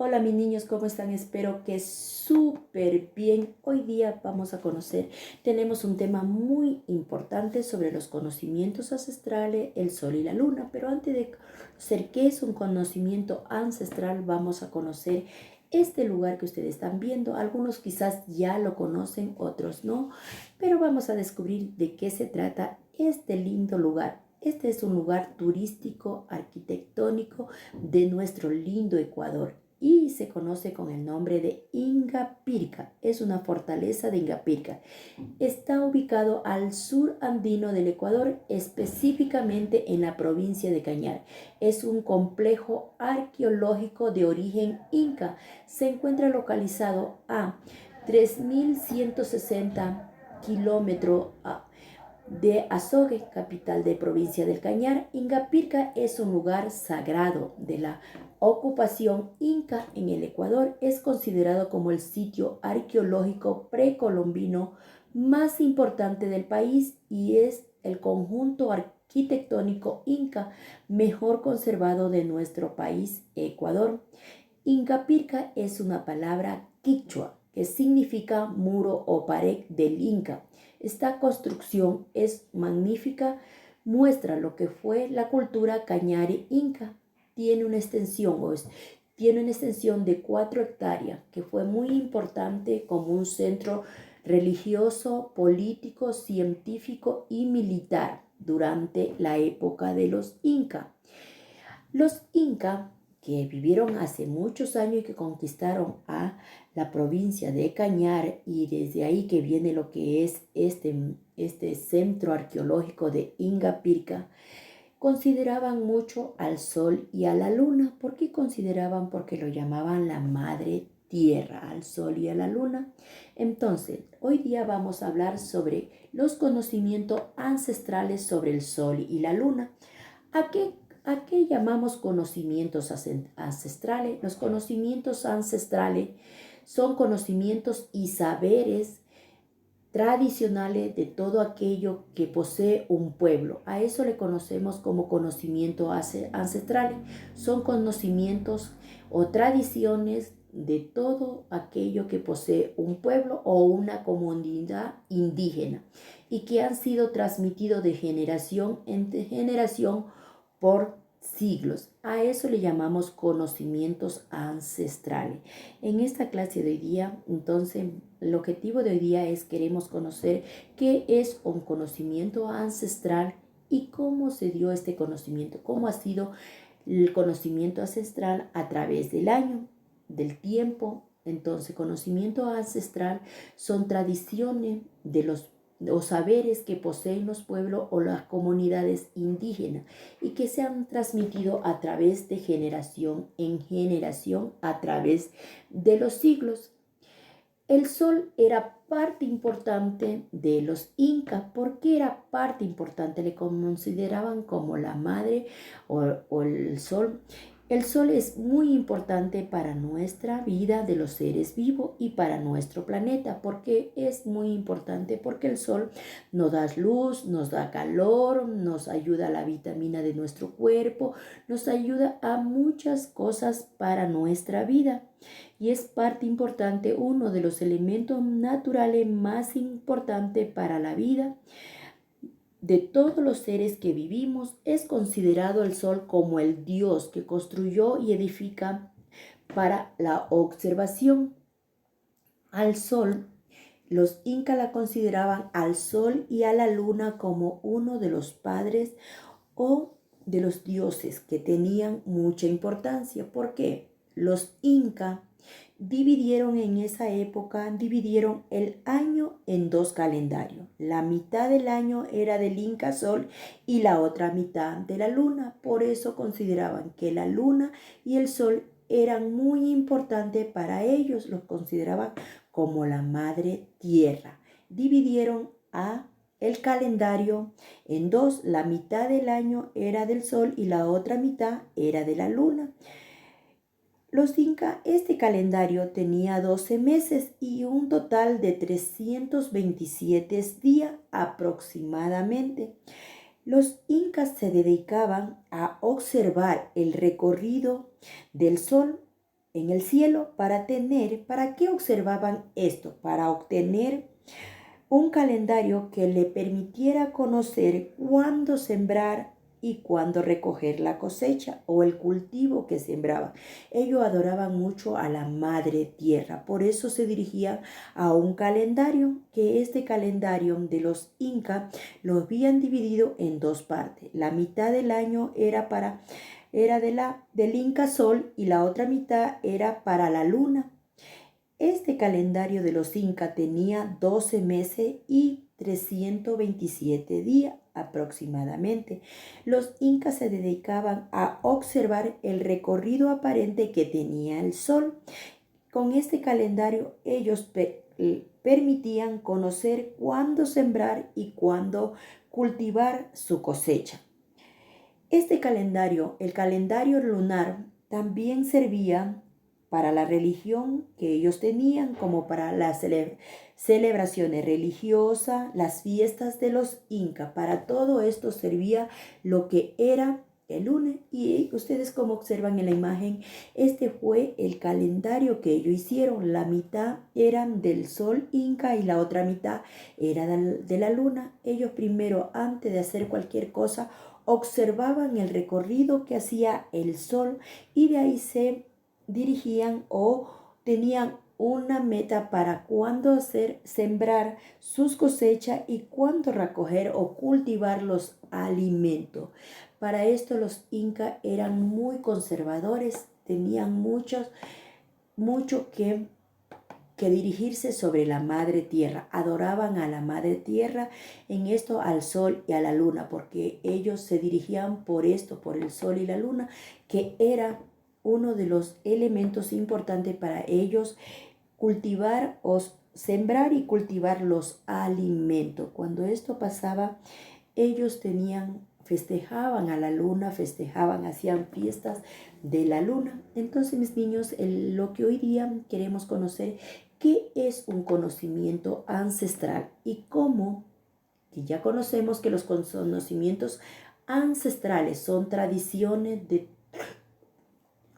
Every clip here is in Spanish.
Hola mis niños, ¿cómo están? Espero que súper bien. Hoy día vamos a conocer, tenemos un tema muy importante sobre los conocimientos ancestrales, el sol y la luna. Pero antes de conocer qué es un conocimiento ancestral, vamos a conocer este lugar que ustedes están viendo. Algunos quizás ya lo conocen, otros no, pero vamos a descubrir de qué se trata este lindo lugar. Este es un lugar turístico, arquitectónico de nuestro lindo Ecuador y se conoce con el nombre de Ingapirca. Es una fortaleza de Ingapirca. Está ubicado al sur andino del Ecuador, específicamente en la provincia de Cañar. Es un complejo arqueológico de origen inca. Se encuentra localizado a 3160 kilómetros de Azogue, capital de provincia del Cañar. Ingapirca es un lugar sagrado de la ocupación inca en el Ecuador. Es considerado como el sitio arqueológico precolombino más importante del país y es el conjunto arquitectónico inca mejor conservado de nuestro país, Ecuador. Ingapirca es una palabra quichua que significa muro o pared del Inca. Esta construcción es magnífica, muestra lo que fue la cultura cañari inca. Tiene una extensión de 4 hectáreas, que fue muy importante como un centro religioso, político, científico y militar durante la época de los incas. Los incas, que vivieron hace muchos años y que conquistaron a la provincia de Cañar, y desde ahí que viene lo que es este centro arqueológico de Ingapirca, consideraban mucho al sol y a la luna. ¿Por qué consideraban? Porque lo llamaban la madre tierra, al sol y a la luna. Entonces, hoy día vamos a hablar sobre los conocimientos ancestrales sobre el sol y la luna. ¿A qué llamamos conocimientos ancestrales? Los conocimientos ancestrales son conocimientos y saberes tradicionales de todo aquello que posee un pueblo. A eso le conocemos como conocimientos ancestrales. Son conocimientos o tradiciones de todo aquello que posee un pueblo o una comunidad indígena y que han sido transmitidos de generación en generación por siglos. A eso le llamamos conocimientos ancestrales. En esta clase de hoy día, entonces, el objetivo de hoy día es queremos conocer qué es un conocimiento ancestral y cómo se dio este conocimiento, cómo ha sido el conocimiento ancestral a través del año, del tiempo. Entonces, conocimiento ancestral son tradiciones de los saberes que poseen los pueblos o las comunidades indígenas y que se han transmitido a través de generación en generación a través de los siglos. El sol era parte importante de los incas. ¿Por qué era parte importante? Le consideraban como la madre o el sol. El sol es muy importante para nuestra vida de los seres vivos y para nuestro planeta. ¿Por qué es muy importante? Porque el sol nos da luz, nos da calor, nos ayuda a la vitamina de nuestro cuerpo, nos ayuda a muchas cosas para nuestra vida. Y es parte importante, uno de los elementos naturales más importantes para la vida de todos los seres que vivimos. Es considerado el sol como el Dios que construyó y edifica para la observación. Al sol, los incas la consideraban al sol y a la luna como uno de los padres o de los dioses que tenían mucha importancia. ¿Por qué? Los incas dividieron en esa época, dividieron el año en 2 calendarios. La mitad del año era del Inca Sol y la otra mitad de la luna. Por eso consideraban que la luna y el sol eran muy importantes para ellos. Los consideraban como la madre tierra. Dividieron el calendario en 2. La mitad del año era del sol y la otra mitad era de la luna. Los incas, este calendario tenía 12 meses y un total de 327 días aproximadamente. Los incas se dedicaban a observar el recorrido del sol en el cielo ¿para qué observaban esto? Para obtener un calendario que le permitiera conocer cuándo sembrar y cuándo recoger la cosecha o el cultivo que sembraban. Ellos adoraban mucho a la madre tierra, por eso se dirigían a un calendario, que este calendario de los incas lo habían dividido en dos partes. La mitad del año era del Inca Sol y la otra mitad era para la luna. Este calendario de los incas tenía 12 meses y 327 días aproximadamente. Los incas se dedicaban a observar el recorrido aparente que tenía el sol. Con este calendario ellos permitían conocer cuándo sembrar y cuándo cultivar su cosecha. Este calendario, el calendario lunar, también servía para la religión que ellos tenían, como para las celebraciones religiosas, las fiestas de los incas. Para todo esto servía lo que era el lunes. Y ustedes, como observan en la imagen, este fue el calendario que ellos hicieron. La mitad eran del sol inca y la otra mitad era de la luna. Ellos primero, antes de hacer cualquier cosa, observaban el recorrido que hacía el sol y de ahí se dirigían o tenían una meta para cuándo sembrar sus cosechas y cuándo recoger o cultivar los alimentos. Para esto los incas eran muy conservadores, tenían mucho que dirigirse sobre la madre tierra. Adoraban a la madre tierra, en esto al sol y a la luna, porque ellos se dirigían por esto, por el sol y la luna, que era uno de los elementos importantes para ellos cultivar o sembrar y cultivar los alimentos. Cuando esto pasaba, ellos festejaban a la luna, hacían fiestas de la luna. Entonces, mis niños, lo que hoy día queremos conocer, ¿qué es un conocimiento ancestral? Y cómo, que ya conocemos que los conocimientos ancestrales son tradiciones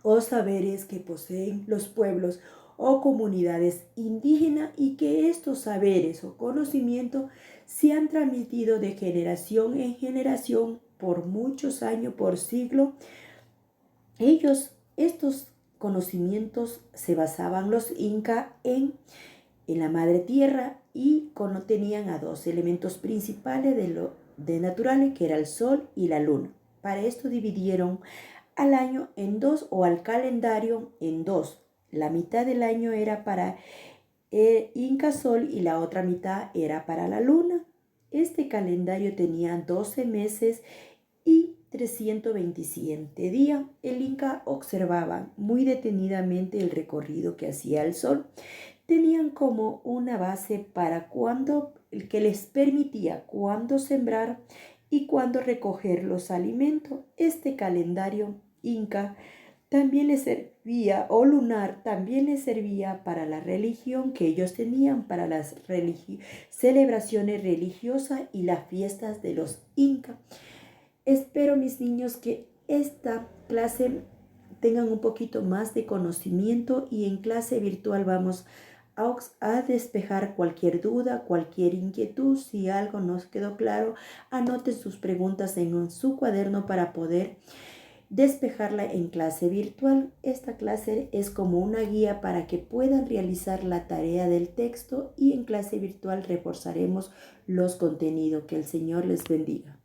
o saberes que poseen los pueblos o comunidades indígenas y que estos saberes o conocimientos se han transmitido de generación en generación por muchos años, por siglos. Estos conocimientos se basaban los incas en la madre tierra y tenían a dos elementos principales de naturales, que era el sol y la luna. Para esto dividieron al año en dos, o al calendario en dos. La mitad del año era para Inca Sol y la otra mitad era para la luna. Este calendario tenía 12 meses y 327 días. El Inca observaba muy detenidamente el recorrido que hacía el sol. Tenían como una base para que les permitía cuándo sembrar y cuándo recoger los alimentos. Este calendario inca también les servía, o lunar, también les servía para la religión que ellos tenían, para las celebraciones religiosas y las fiestas de los incas. Espero, mis niños, que esta clase tengan un poquito más de conocimiento, y en clase virtual vamos a despejar cualquier duda, cualquier inquietud. Si algo nos quedó claro, anoten sus preguntas en su cuaderno para poder despejarla en clase virtual. Esta clase es como una guía para que puedan realizar la tarea del texto, y en clase virtual reforzaremos los contenidos. Que el Señor les bendiga.